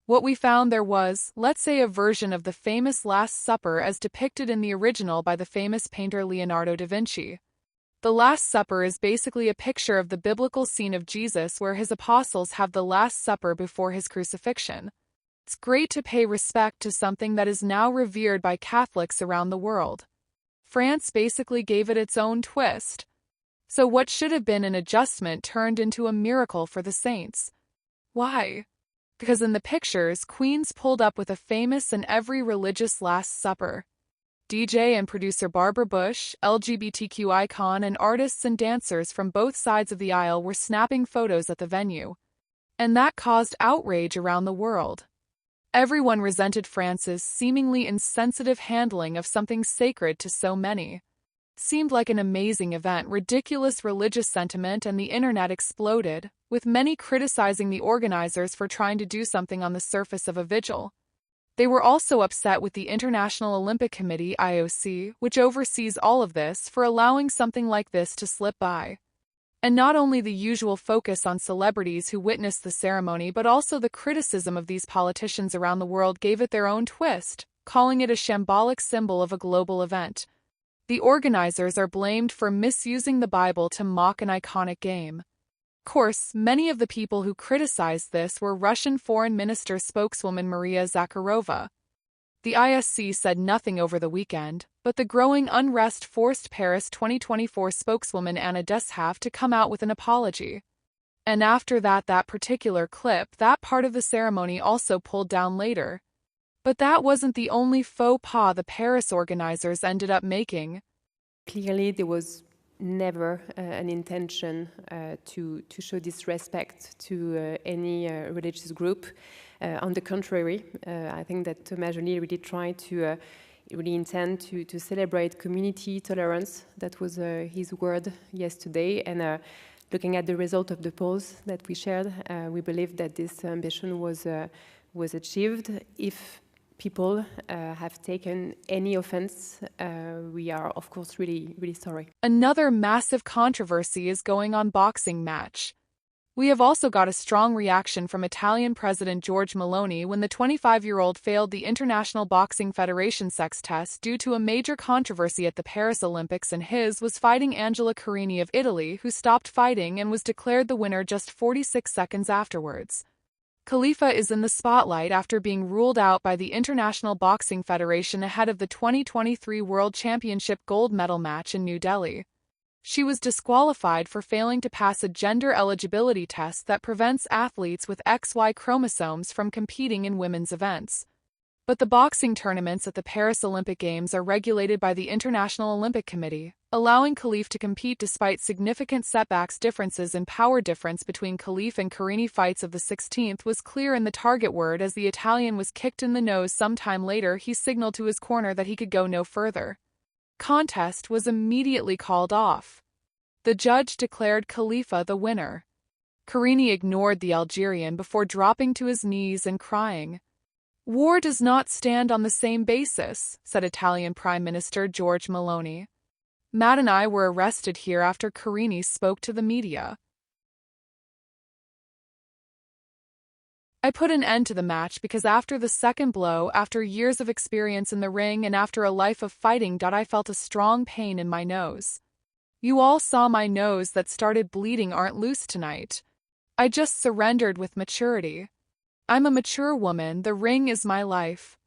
What we found there was, let's say, a version of the famous Last Supper as depicted in the original by the famous painter Leonardo da Vinci. The Last Supper is basically a picture of the biblical scene of Jesus where his apostles have the Last Supper before his crucifixion. It's great to pay respect to something that is now revered by Catholics around the world. France basically gave it its own twist. So what should have been an adjustment turned into a miracle for the saints. Why? Because in the pictures, queens pulled up with a famous and every religious Last Supper. DJ and producer Barbara Bush, LGBTQ icon, and artists and dancers from both sides of the aisle were snapping photos at the venue. And that caused outrage around the world. Everyone resented France's seemingly insensitive handling of something sacred to so many. Seemed like an amazing event, ridiculous religious sentiment, and the internet exploded, with many criticizing the organizers for trying to do something on the surface of a vigil. They were also upset with the International Olympic Committee (IOC), which oversees all of this, for allowing something like this to slip by. And not only the usual focus on celebrities who witnessed the ceremony, but also the criticism of these politicians around the world gave it their own twist, calling it a shambolic symbol of a global event. The organizers are blamed for misusing the Bible to mock an iconic game. Of course, many of the people who criticized this were Russian Foreign Minister spokeswoman Maria Zakharova. The ISC said nothing over the weekend, but the growing unrest forced Paris 2024 spokeswoman Anna Deshav to come out with an apology. And after that particular clip, that part of the ceremony also pulled down later. But that wasn't the only faux pas the Paris organizers ended up making. Clearly, there was never an intention to show disrespect to any religious group. On the contrary, I think that Thomas Joly really tried to really intend to celebrate community tolerance. That was his word yesterday. And looking at the result of the polls that we shared, we believe that this ambition was achieved. If people have taken any offense, we are, of course, really, really sorry. Another massive controversy is going on boxing match. We have also got a strong reaction from Italian President Giorgia Meloni when the 25-year-old failed the International Boxing Federation sex test due to a major controversy at the Paris Olympics, and his was fighting Angela Carini of Italy, who stopped fighting and was declared the winner just 46 seconds afterwards. Khalifa is in the spotlight after being ruled out by the International Boxing Federation ahead of the 2023 World Championship gold medal match in New Delhi. She was disqualified for failing to pass a gender eligibility test that prevents athletes with XY chromosomes from competing in women's events. But the boxing tournaments at the Paris Olympic Games are regulated by the International Olympic Committee, allowing Khalifa to compete despite significant setbacks. Differences in power difference between Khalifa and Carini fights of the 16th was clear in the target word. As the Italian was kicked in the nose sometime later, he signaled to his corner that he could go no further. Contest was immediately called off. The judge declared Khalifa the winner. Carini ignored the Algerian before dropping to his knees and crying. "War does not stand on the same basis," said Italian Prime Minister Giorgia Meloni. "Matt and I were arrested here after Carini spoke to the media. I put an end to the match because after the second blow, after years of experience in the ring and after a life of fighting, I felt a strong pain in my nose. You all saw my nose that started bleeding aren't loose tonight. I just surrendered with maturity. I'm a mature woman, the ring is my life.